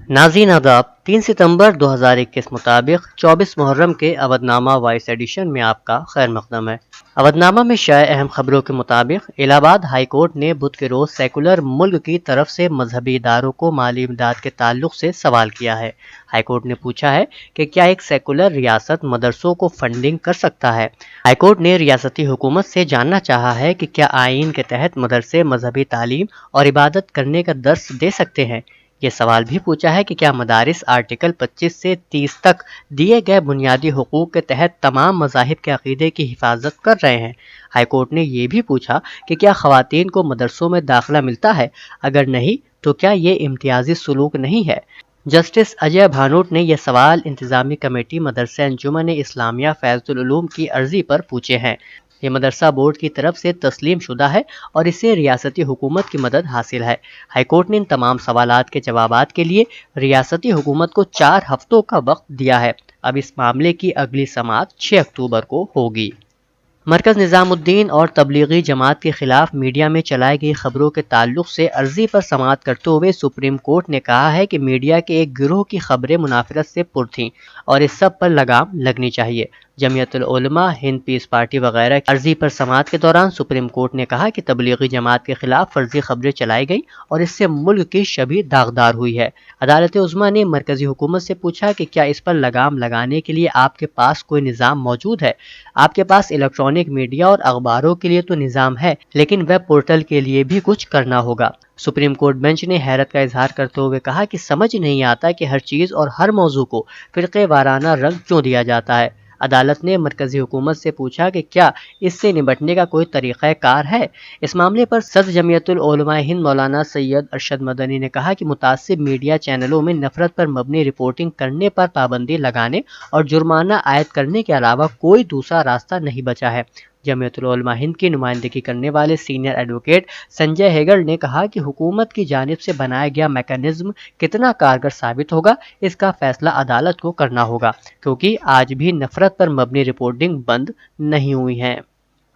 ناظرین آداب 3 ستمبر 2021 مطابق 24 محرم کے اودھ نامہ وائس ایڈیشن میں آپ کا خیر مقدم ہے۔ اودھ نامہ میں شائع اہم خبروں کے مطابق الہ آباد ہائی کورٹ نے بدھ کے روز سیکولر ملک کی طرف سے مذہبی اداروں کو مالی امداد کے تعلق سے سوال کیا ہے۔ ہائی کورٹ نے پوچھا ہے کہ کیا ایک سیکولر ریاست مدرسوں کو فنڈنگ کر سکتا ہے۔ ہائی کورٹ نے ریاستی حکومت سے جاننا چاہا ہے کہ کیا آئین کے تحت مدرسے مذہبی تعلیم اور عبادت کرنے کا درس دے سکتے ہیں۔ یہ سوال بھی پوچھا ہے کہ کیا مدارس آرٹیکل 25 سے 30 تک دیے گئے بنیادی حقوق کے تحت تمام مذاہب کے عقیدے کی حفاظت کر رہے ہیں۔ ہائی کورٹ نے یہ بھی پوچھا کہ کیا خواتین کو مدرسوں میں داخلہ ملتا ہے، اگر نہیں تو کیا یہ امتیازی سلوک نہیں ہے۔ جسٹس اجے بھانوٹ نے یہ سوال انتظامی کمیٹی مدرسہ انجمن اسلامیہ فیض العلوم کی عرضی پر پوچھے ہیں۔ یہ مدرسہ بورڈ کی طرف سے تسلیم شدہ ہے اور اسے ریاستی حکومت کی مدد حاصل ہے۔ ہائی کورٹ نے ان تمام سوالات کے جوابات کے لیے ریاستی حکومت کو 4 ہفتوں کا وقت دیا ہے۔ اب اس معاملے کی اگلی سماعت 6 اکتوبر کو ہوگی۔ مرکز نظام الدین اور تبلیغی جماعت کے خلاف میڈیا میں چلائی گئی خبروں کے تعلق سے عرضی پر سماعت کرتے ہوئے سپریم کورٹ نے کہا ہے کہ میڈیا کے ایک گروہ کی خبریں منافرت سے پر تھیں اور اس سب پر لگام لگنی چاہیے۔ جمعیت العلماء ہند، پیس پارٹی وغیرہ کی عرضی پر سماعت کے دوران سپریم کورٹ نے کہا کہ تبلیغی جماعت کے خلاف فرضی خبریں چلائی گئی اور اس سے ملک کی شبیہ داغدار ہوئی ہے۔ عدالت عظمیٰ نے مرکزی حکومت سے پوچھا کہ کیا اس پر لگام لگانے کے لیے آپ کے پاس کوئی نظام موجود ہے۔ آپ کے پاس الیکٹرانک میڈیا اور اخباروں کے لیے تو نظام ہے، لیکن ویب پورٹل کے لیے بھی کچھ کرنا ہوگا۔ سپریم کورٹ بینچ نے حیرت کا اظہار کرتے ہوئے کہا کہ سمجھ نہیں آتا کہ ہر چیز اور ہر موضوع کو فرقے وارانہ رنگ کیوں دیا جاتا ہے۔ عدالت نے مرکزی حکومت سے پوچھا کہ کیا اس سے نمٹنے کا کوئی طریقہ کار ہے۔ اس معاملے پر صدر جمعیت العلماء ہند مولانا سید ارشد مدنی نے کہا کہ متعصب میڈیا چینلوں میں نفرت پر مبنی رپورٹنگ کرنے پر پابندی لگانے اور جرمانہ عائد کرنے کے علاوہ کوئی دوسرا راستہ نہیں بچا ہے۔ جمعیت العلماء ہند کی نمائندگی کرنے والے سینئر ایڈوکیٹ سنجے ہیگڑ نے کہا کہ حکومت کی جانب سے بنایا گیا میکانزم کتنا کارگر ثابت ہوگا، اس کا فیصلہ عدالت کو کرنا ہوگا، کیونکہ آج بھی نفرت پر مبنی رپورٹنگ بند نہیں ہوئی ہے۔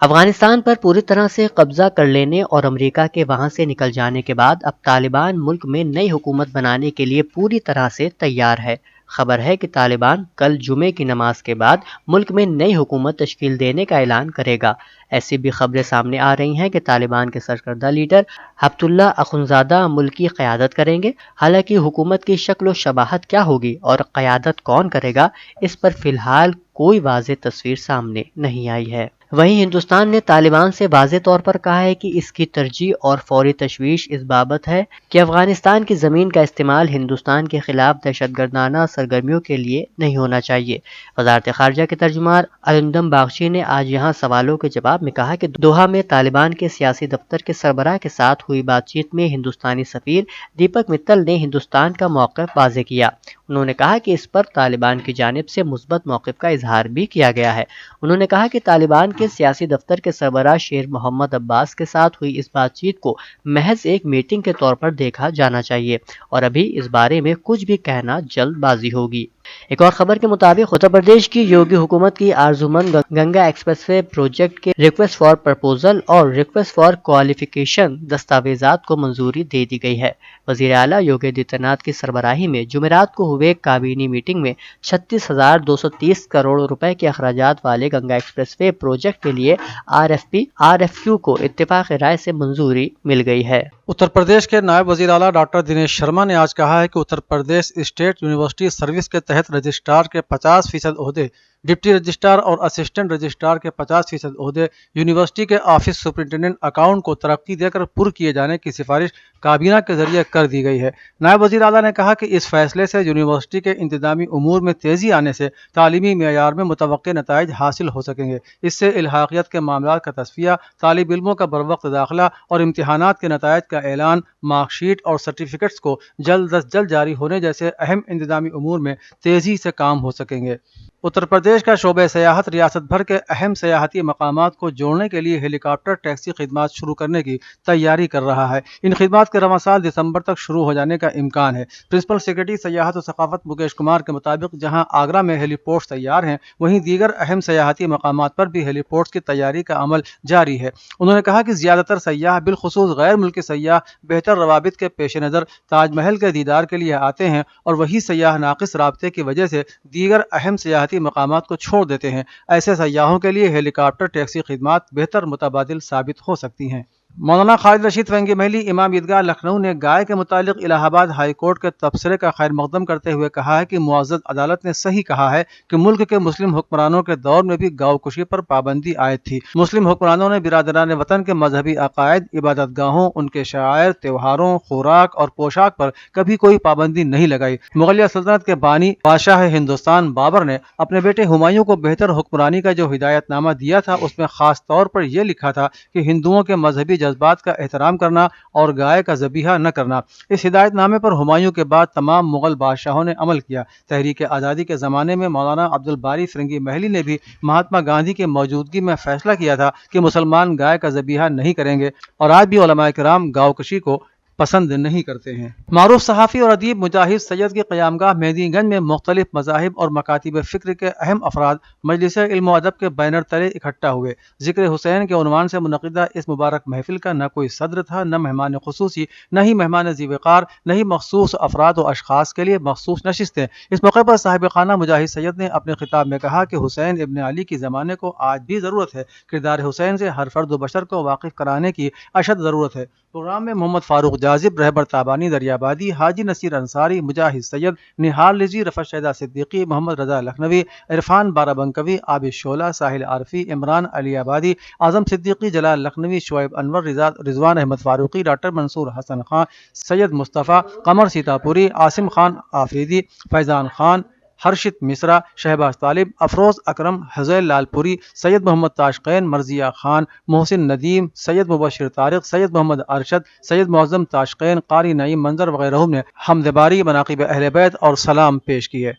افغانستان پر پوری طرح سے قبضہ کر لینے اور امریکہ کے وہاں سے نکل جانے کے بعد اب طالبان ملک میں نئی حکومت بنانے کے لیے پوری طرح سے تیار ہے۔ خبر ہے کہ طالبان کل جمعے کی نماز کے بعد ملک میں نئی حکومت تشکیل دینے کا اعلان کرے گا۔ ایسی بھی خبریں سامنے آ رہی ہیں کہ طالبان کے سرکردہ لیڈر ہبت اللہ اخنزادہ ملک کی قیادت کریں گے۔ حالانکہ حکومت کی شکل و شباہت کیا ہوگی اور قیادت کون کرے گا، اس پر فی الحال کوئی واضح تصویر سامنے نہیں آئی ہے۔ وہیں ہندوستان نے طالبان سے واضح طور پر کہا ہے کہ اس کی ترجیح اور فوری تشویش اس بابت ہے کہ افغانستان کی زمین کا استعمال ہندوستان کے خلاف دہشت گردانہ سرگرمیوں کے لیے نہیں ہونا چاہیے۔ وزارت خارجہ کے ترجمان ارندم باگچی نے آج یہاں سوالوں کے جواب میں کہا کہ دوحہ میں طالبان کے سیاسی دفتر کے سربراہ کے ساتھ ہوئی بات چیت میں ہندوستانی سفیر دیپک متل نے ہندوستان کا موقف واضح کیا۔ انہوں نے کہا کہ اس پر طالبان کی جانب سے مثبت موقف کا اظہار بھی کیا گیا ہے۔ انہوں نے کہا کہ طالبان کے سیاسی دفتر کے سربراہ شیر محمد عباس کے ساتھ ہوئی اس بات چیت کو محض ایک میٹنگ کے طور پر دیکھا جانا چاہیے اور ابھی اس بارے میں کچھ بھی کہنا جلد بازی ہوگی۔ ایک اور خبر کے مطابق اتر پردیش کی یوگی حکومت کی آرزومند گنگا ایکسپریس وے پروجیکٹ کے ریکویسٹ فار پرپوزل اور ریکویسٹ فار کوالیفیکیشن دستاویزات کو منظوری دے دی گئی ہے۔ وزیر اعلیٰ یوگی آدتیہ ناتھ کی سربراہی میں جمعرات کو ہوئے کابینی میٹنگ میں 36,230 کروڑ روپے کے اخراجات والے گنگا ایکسپریس وے پروجیکٹ کے لیے RFQ کو اتفاق رائے سے منظوری مل گئی ہے۔ اتر پردیش کے نائب وزیر اعلیٰ ڈاکٹر دنیش شرما نے آج کہا ہے کہ Uttar Pradesh state university service کے تحت رجسٹرار کے 50% عہدے، ڈپٹی رجسٹرار اور اسسٹنٹ رجسٹرار کے 50% عہدے یونیورسٹی کے آفس سپرنٹینڈنٹ اکاؤنٹ کو ترقی دے کر پر کیے جانے کی سفارش کابینہ کے ذریعے کر دی گئی ہے۔ نائب وزیر اعلیٰ نے کہا کہ اس فیصلے سے یونیورسٹی کے انتظامی امور میں تیزی آنے سے تعلیمی معیار میں متوقع نتائج حاصل ہو سکیں گے۔ اس سے الحاقیت کے معاملات کا تصفیہ، طالب علموں کا بروقت داخلہ اور امتحانات کے نتائج کا اعلان، مارک شیٹ اور سرٹیفکیٹس کو جلد از جلد جاری ہونے جیسے اہم انتظامی امور میں تیزی سے کام ہو سکیں گے۔ उत्तर प्रदेश का शोबे सयाहत रियासत भर के अहम सयाहती मकामात को जोड़ने के लिए हेलीकॉप्टर टैक्सी खिदमात शुरू करने की तैयारी कर रहा है। इन खिदमात के रवां साल दिसंबर तक शुरू हो जाने का इम्कान है। प्रिंसिपल सेक्रेटरी सयाहत और सकाफत मुकेश कुमार के मुताबिक जहां आगरा में हेलीपोर्ट्स तैयार हैं, वहीं दीगर अहम सयाहती मकामात पर भी हेलीपोर्ट्स की तैयारी का अमल जारी है। उन्होंने कहा कि ज्यादातर सयाह बिलखुसूस गैर मुल्की सयाह बेहतर रवाबित के पेश नज़र ताजमहल के दीदार के लिए आते हैं और वही सयाह नाकिस राबते की वजह से दीगर अहम सयाहती मकामात को छोड़ देते हैं। ऐसे सयाहों के लिए हेलीकॉप्टर टैक्सी खिदमात बेहतर मुतबादिल साबित हो सकती हैं। मौलाना खालिद रशीद फरंगी महली इमाम ईदगाह लखनऊ ने गाय के मुतालिक इलाहाबाद हाई कोर्ट के तबसरे का खैर मकदम करते हुए कहा है कि मुअज़्ज़ज़ अदालत ने सही कहा है कि मुल्क के मुस्लिम हुक्मरानों के दौर में भी गौकुशी पर पाबंदी आयद थी। मुस्लिम हुक्मरानों ने बिरादरान वतन के मजहबी अकायद, इबादत गाहों, उनके शायर, त्योहारों, खुराक और पोशाक पर कभी कोई पाबंदी नहीं लगाई। मुगलिया सल्तनत के बानी बादशाह हिंदुस्तान बाबर ने अपने बेटे हुमायूं को बेहतर हुक्मरानी का जो हिदायतनामा दिया था, उसमें खास तौर पर यह लिखा था कि हिंदुओं के मजहबी जज्बात का एहतराम करना और गाय का ज़बीहा न करना। इस हिदायतनामे पर हुमायूं के बाद तमाम मुगल बादशाहों ने अमल किया। तहरीक आज़ादी के ज़माने में मौलाना अब्दुल बारी फिरंगी महली ने भी महात्मा गांधी की मौजूदगी में फैसला किया था कि मुसलमान गाय का ज़बीहा नहीं करेंगे और आज भी उलमाए किराम गावकशी को पसंद नहीं करते हैं। मारूफ सहाफ़ी और अदीब मुजाहिद सैयद की क़यामगाह मेहदीगंज में मुख्तलिफ मज़ाहिब और मकातिब फ़िक्र के अहम अफराद मजलिस इल्म व अदब के बैनर तले इकट्ठा हुए। ज़िक्र हुसैन के उन्वान से मुनक़िदा इस मुबारक महफिल का न कोई सदर था, न मेहमान खुसूसी, न ही मेहमान ज़ीवकार, न ही मखसूस अफराद व अशख़ास के लिए मखसूस नशिस्तें। इस मौके पर साहिब खाना मुजाहिद सैयद ने अपने खिताब में कहा कि हुसैन इब्न अली की ज़माने को आज भी ज़रूरत है। किरदार हुसैन से हर फ़र्द व बशर को वाकिफ़ कराने की अशद ज़रूरत है। प्रोग्राम में मोहम्मद फारूक जाजिब, रहबर ताबानी दरियाबादी, हाजी नसीर अंसारी, मुजाहिद सैयद, निहाल लिजी, रफ़त शहदा सिद्दीकी, मोहम्मद रज़ा लखनवी, इरफान बाराबंकवी, आबिद शोला, साहिल आरफी, इमरान अली आबादी, आज़म सिद्दीकी, जलाल लखनवी, शुएब अनवर, रिजवान अहमद फारूकी, डॉक्टर मंसूर हसन खान, सैयद मुस्तफ़ा, कमर सीतापुरी, आसिम खान आफरीदी, फैज़ान खान, हर्षित मिश्रा, शहबाज तालिब, अफरोज़ अकरम, हज़ैल लालपुरी, सैयद मोहम्मद ताशकैन, मर्जिया खान, मोहसिन नदीम, सैयद मुबशिर तारिक, सैयद मोहम्मद अरशद, सैयद मुअज़्ज़म ताशकैन, कारी नईम मंजर वगैरह ने हमदबारी, मनाक़िब अहले बैत और सलाम पेश किए।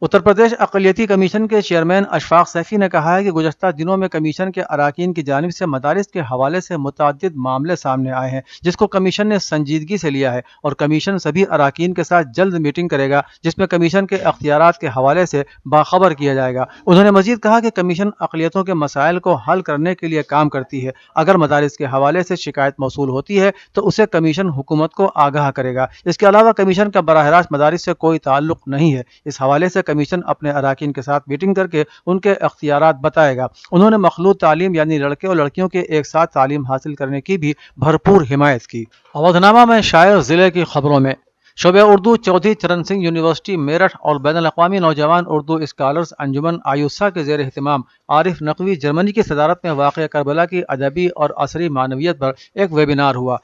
उत्तर प्रदेश अक़लियती कमीशन के चेयरमैन अशफाक सैफी ने कहा है कि गुज़श्ता दिनों में कमीशन के अराकीन की जानिब से मदारिस के हवाले से मुतअद्दिद मामले सामने आए हैं, जिसको कमीशन ने संजीदगी से लिया है और कमीशन सभी अराकीन के साथ जल्द मीटिंग करेगा, जिसमें कमीशन के अख्तियारात के हवाले से बाखबर किया जाएगा। उन्होंने मजीद कहा कि कमीशन अक़लियतों के मसाइल को हल करने के लिए काम करती है। अगर मदारिस के हवाले से शिकायत मौसूल होती है तो उसे कमीशन हुकूमत को आगाह करेगा। इसके अलावा कमीशन का बराह रास्त मदारिस से कोई ताल्लुक नहीं है। इस हवाले से कमीशन अपने अराकीन के साथ मीटिंग करके उनके अख्तियारात बताएगा। उन्होंने मखलूत तालीम यानी लड़के और लड़कियों के एक साथ तालीम हासिल करने की भी भरपूर हिमायत की। अवधनामा में शायर जिले की खबरों में शोबे उर्दू चौधरी चरण सिंह यूनिवर्सिटी मेरठ और बैनुल अक़वामी नौजवान उर्दू स्कॉलर्स अंजुमन आयुसा के ज़ेर एहतिमाम आरिफ नकवी जर्मनी की सदारत में वाक़या करबला की अदबी और असरी मानवियत पर एक वेबिनार हुआ।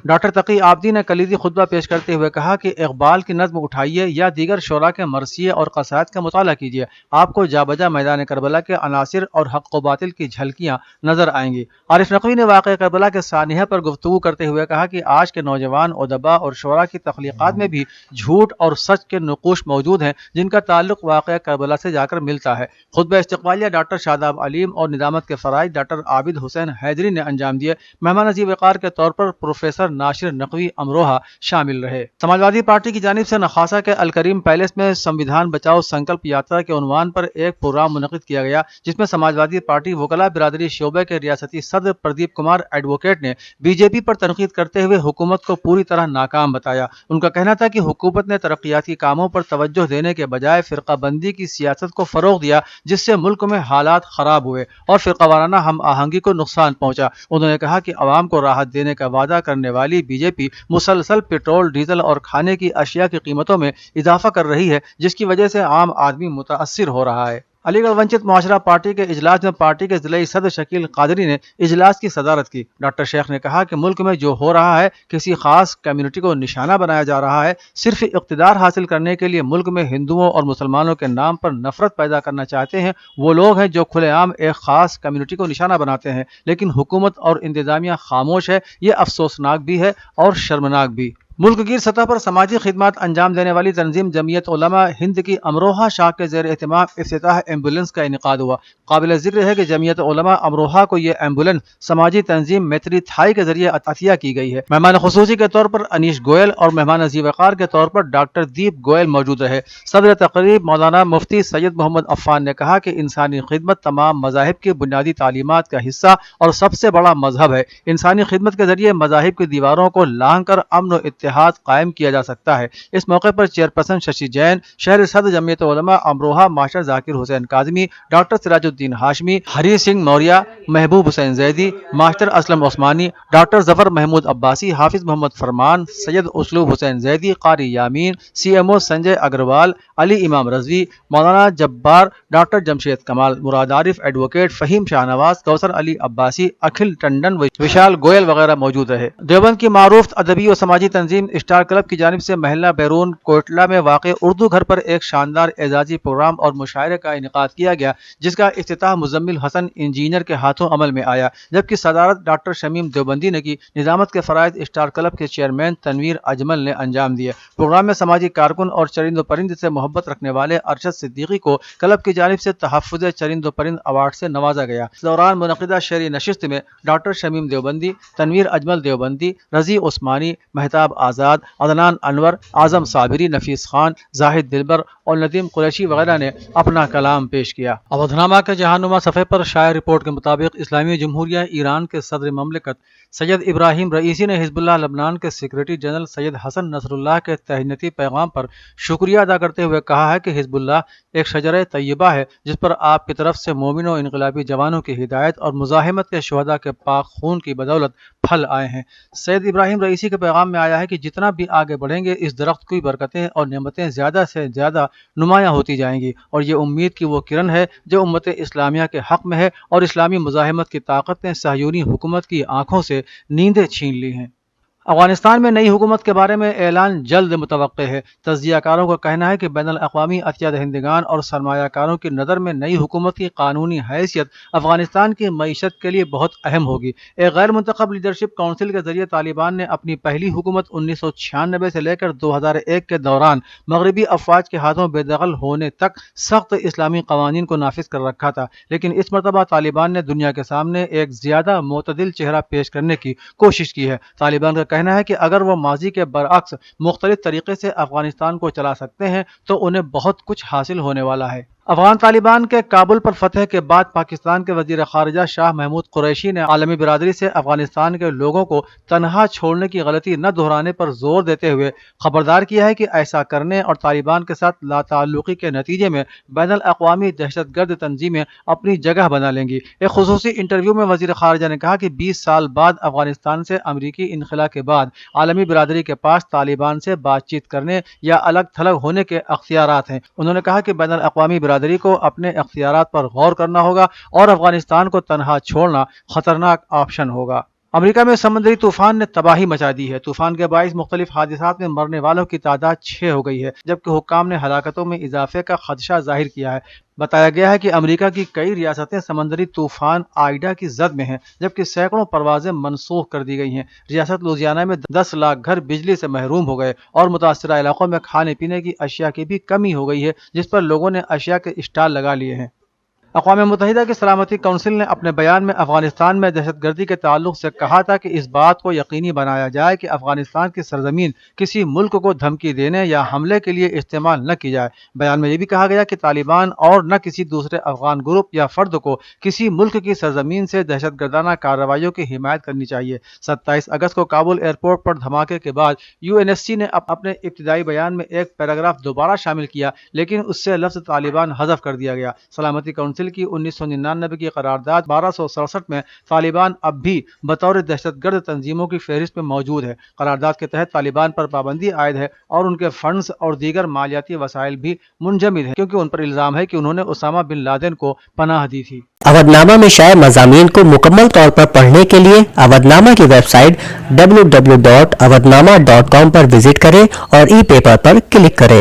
डॉक्टर तकी आबदी ने कलीदी खुतबा पेश करते हुए कहा कि इकबाल की नज़्म उठाइए या दीगर शोरा के मरसिये और कसायद का मुताला कीजिए, आपको जाबजा मैदान करबला के अनासिर और हक़ व बातिल की झलकियाँ नजर आएंगी। आरिफ नकवी ने वाक़या करबला के सानिया पर गुफ्तगू करते हुए कहा कि आज के नौजवान उदबा और शोरा की तख्लीक़ात में भी झूठ और सच के नक़ूश मौजूद हैं, जिनका ताल्लुक वाक़या करबला से जाकर मिलता है। खुतबा इस्तक़बालिया डॉक्टर शादाब अलीम और निज़ामत के फ़राइज़ डॉक्टर आबिद हुसैन हैदरी ने अंजाम दिए। मेहमान अज़ीज़ वक़ार के तौर पर प्रोफेसर नासिर नकवी अमरोहा शामिल रहे। समाजवादी पार्टी की जानिब से नखासा के अल करीम पैलेस में संविधान बचाओ संकल्प यात्रा के उन्वान पर एक प्रोग्राम मुनक़िद किया गया, जिसमें समाजवादी पार्टी वकला बिरादरी शोबे के रियासती सदर प्रदीप कुमार एडवोकेट ने बीजेपी पर तनकीद करते हुए हुकूमत को पूरी तरह नाकाम बताया। उनका कहना था कि हुकूमत ने तरक्याती कामों पर तवज्जो देने के बजाय फ़िरक़ाबंदी की सियासत को फ़रोग़ दिया, जिससे मुल्क में हालात ख़राब हुए और फ़िरक़ावाराना हम आहंगी को नुकसान पहुँचा। उन्होंने कहा कि अवाम को राहत देने का वादा करने वाली बीजेपी मुसलसल पेट्रोल, डीजल और खाने की अशिया की कीमतों में इजाफा कर रही है, जिसकी वजह से आम आदमी मुताअस्सिर हो रहा है। अलीगढ़ वंचित मुआशरा पार्टी के इजलास में पार्टी के ज़िले सदर शकील कादरी ने इजलास की सदारत की। डॉक्टर शेख ने कहा कि मुल्क में जो हो रहा है किसी खास कम्युनिटी को निशाना बनाया जा रहा है। सिर्फ इक़्तिदार हासिल करने के लिए मुल्क में हिंदुओं और मुसलमानों के नाम पर नफरत पैदा करना चाहते हैं वो लोग हैं जो खुलेआम एक खास कम्युनिटी को निशाना बनाते हैं, लेकिन हुकूमत और इंतजामिया खामोश है। ये अफसोसनाक भी है और शर्मनाक भी। मुल्क गिर सतह पर समाजी खिदमत अंजाम देने वाली तंजीम जमीयत उलमा हिंद की अमरोहा शाख के ज़ेर एहतमाम इफ्तिताह एम्बुलेंस का इनेकाद हुआ। काबिल ज़िक्र है कि जमीयत उलमा अमरोहा को ये एम्बुलेंस समाजी तंजीम मैत्री थाई के जरिए अतिया की गई है। मेहमान खुसूसी के तौर पर अनीश गोयल और मेहमान ज़ीवकार के तौर पर डॉक्टर दीप गोयल मौजूद रहे। सदर तकरीब मौलाना मुफ्ती सैयद मोहम्मद अफ़ान ने कहा कि इंसानी खिदमत तमाम मज़ाहिब की बुनियादी तालीमात का हिस्सा और सबसे बड़ा मजहब है। इंसानी खिदमत के जरिए मज़ाहिब की दीवारों को लांघ कर अमन व इत्तेहाद कायम किया जा सकता है। इस मौके पर चेयरपर्सन शशि जैन, शहर सदर जमीयत उलमा अमरोहा मास्टर जाकिर हुसैन काज़मी, डॉक्टर सिराजुद्दीन हाशमी, हरी सिंह मौर्या, महबूब हुसैन जैदी, मास्टर असलम उस्मानी, डॉक्टर जफर महमूद अब्बासी, हाफिज मोहम्मद फरमान, सैयद उसलूब हुसैन जैदी, कारी यामीन, CMO संजय अग्रवाल, अली इमाम रजवी, मौलाना जब्बार, डॉक्टर जमशेद कमाल, मुराद आरिफ, एडवोकेट फ़हीम शाहनवाज, कौसर अली अब्बासी, अखिल टंडन, विशाल गोयल वगैरह मौजूद रहे। देवबंद की मारूफ अदबी और समाजी तंजीम स्टार क्लब की जानिब से महल्ला बैरून कोटला में वाक़ उर्दू घर पर एक शानदार एजाजी प्रोग्राम और मुशायरे का इनेकाद किया गया, जिसका इफ्तिताह मुजम्मिल हसन इंजीनियर के हाथों अमल में आया, जबकि सदारत डॉक्टर शमीम देवबंदी ने की। निजामत के फ़राइज़ स्टार क्लब के चेयरमैन तनवीर अजमल ने अंजाम दिए। प्रोग्राम में समाजी कारकुन और चरिंद परिंद से मोहब्बत रखने वाले अरशद सिद्दीकी को क्लब की जानिब से तहफ़्फ़ुज़ चरिंद परिंद अवार्ड से नवाजा गया। इस दौरान मुनक़िदा शहरी नशिस्त में डॉक्टर शमीम देवबंदी, तनवीर अजमल देवबंदी, रज़ी उस्मानी, महताब आज़ाद, अदनान अनवर, आज़म साबिरी, नफीस खान, जाहिद दिलबर और नदीम कुरैशी वगैरह ने अपना कलाम पेश किया। अवधनामा के जहानुमा सफ़े पर शायर रिपोर्ट के मुताबिक इस्लामी जमहूरिया ईरान के सदर ममलिकत सैयद इब्राहिम रईसी ने हिज़्बुल्लाह लबनान के secretary general Sayyed Hassan Nasrallah के तहनीती पैगाम पर शुक्रिया अदा करते हुए कहा है कि हिज़्बुल्लाह एक शजर तय्यबा है जिस पर आपकी तरफ से मोमिन और इनकलाबी जवानों की हिदायत और मुजाहिमत के शुहदा के पाक खून की बदौलत फल आए हैं। सैयद इब्राहिम रईसी के पैगाम में आया है कि जितना भी आगे बढ़ेंगे इस दरख्त की बरकतें और नेमतें ज़्यादा से ज़्यादा नुमायाँ होती जाएंगी और ये उम्मीद की वो किरण है जो उम्मत इस्लामिया के हक़ में है और इस्लामी मुजाहिमत की ताकत ने सहयूनी हुकूमत की आँखों से नींदें छीन ली हैं। अफगानिस्तान में नई हुकूमत के बारे में ऐलान जल्द मुतवक्के है। तज्ज़ियाकारों का कहना है कि बैनुल अक़वामी अतिया दहिंदगान और सरमायाकारों की नज़र में नई हुकूमत की कानूनी हैसियत अफगानिस्तान की मईशत के लिए बहुत अहम होगी। एक गैर मुंतखब लीडरशिप काउंसिल के जरिए तालिबान ने अपनी पहली हुकूमत 1996 से लेकर 2001 के दौरान मगरबी अफवाज के हाथों बेदखल होने तक सख्त इस्लामी कवानीन को नाफिज कर रखा था, लेकिन इस मरतबा तालिबान ने दुनिया के सामने एक ज़्यादा मोतदिल चेहरा पेश करने की कोशिश की है। तालिबान का कहना है कि अगर वो माजी के बरअक्स मुख्तलिफ तरीके से अफगानिस्तान को चला सकते हैं तो उन्हें बहुत कुछ हासिल होने वाला है। अफगान तालिबान के काबुल पर फतह के बाद पाकिस्तान के वजीर खारजा शाह महमूद कुरैशी ने आलमी बिरादरी से अफगानिस्तान के लोगों को तनहा छोड़ने की गलती न दोहराने पर जोर देते हुए खबरदार किया है कि ऐसा करने और तालिबान के साथ लाताल्लुकी के नतीजे में बैनुल अक़वामी दहशतगर्द तंजीमें अपनी जगह बना लेंगी। एक खुसूसी इंटरव्यू में वजीर खारजा ने कहा कि 20 साल बाद अफगानिस्तान से अमरीकी इनखला के बाद आलमी बिरादरी के पास तालिबान से बातचीत करने या अलग थलग होने के अख्तियारात हैं। उन्होंने कहा कि बैनुल अक़वामी बिरादरी को अपने अख्तियारात पर गौर करना होगा और अफगानिस्तान को तनहा छोड़ना खतरनाक ऑप्शन होगा। अमेरिका में समुद्री तूफान ने तबाही मचा दी है। तूफान के बाइस मुख्तलिफ हादिसात में मरने वालों की तादाद 6 हो गई है, जबकि हुक्काम ने हलाकतों में इजाफे का खदशा जाहिर किया है। बताया गया है कि अमेरिका की कई रियासतें समंदरी तूफान आइडा की जद में हैं, जबकि सैकड़ों परवाजें मनसूख कर दी गई हैं। रियासत लुधियाना में 10 लाख घर बिजली से महरूम हो गए और मुतासरा इलाकों में खाने पीने की अशिया की भी कमी हो गई है, जिस पर लोगों ने अशिया के स्टॉल लगा लिए हैं। अक़वाम मुत्तहिदा की सलामती काउंसिल ने अपने बयान में अफगानिस्तान में दहशतगर्दी के ताल्लुक से कहा था कि इस बात को यकीनी बनाया जाए कि अफगानिस्तान की सरजमीन किसी मुल्क को धमकी देने या हमले के लिए इस्तेमाल न की जाए। बयान में यह भी कहा गया कि तालिबान और न किसी दूसरे अफगान ग्रुप या फर्द को किसी मुल्क की सरजमीन से दहशतगर्दाना कार्रवाइयों की हिमायत करनी चाहिए। 27 अगस्त को काबुल एयरपोर्ट पर धमाके के बाद UNSC ने अपने इब्तिदाई बयान में एक पैराग्राफ दोबारा शामिल किया, लेकिन उससे लफ्ज़ तालिबान हज़फ कर दिया गया। सलामती काउंसिल की 1999 की करारदाद 1267 में तालिबान अब भी बतौर दहशतगर्द तंजीमों की फहरिस्त में मौजूद है। करारदाद के तहत तालिबान पर पाबंदी आयद है और उनके फंड्स और दीगर मालियाती वसाइल भी मुंजमद है, क्योंकि उन पर इल्ज़ाम है कि उन्होंने उसामा बिन लादेन को पनाह दी थी। अवधनामा में शाये मज़ामीन को मुकम्मल तौर पर पढ़ने के लिए अवधनामा की वेबसाइट www.awadhnama.com पर विजिट करें और ई पेपर पर क्लिक करें।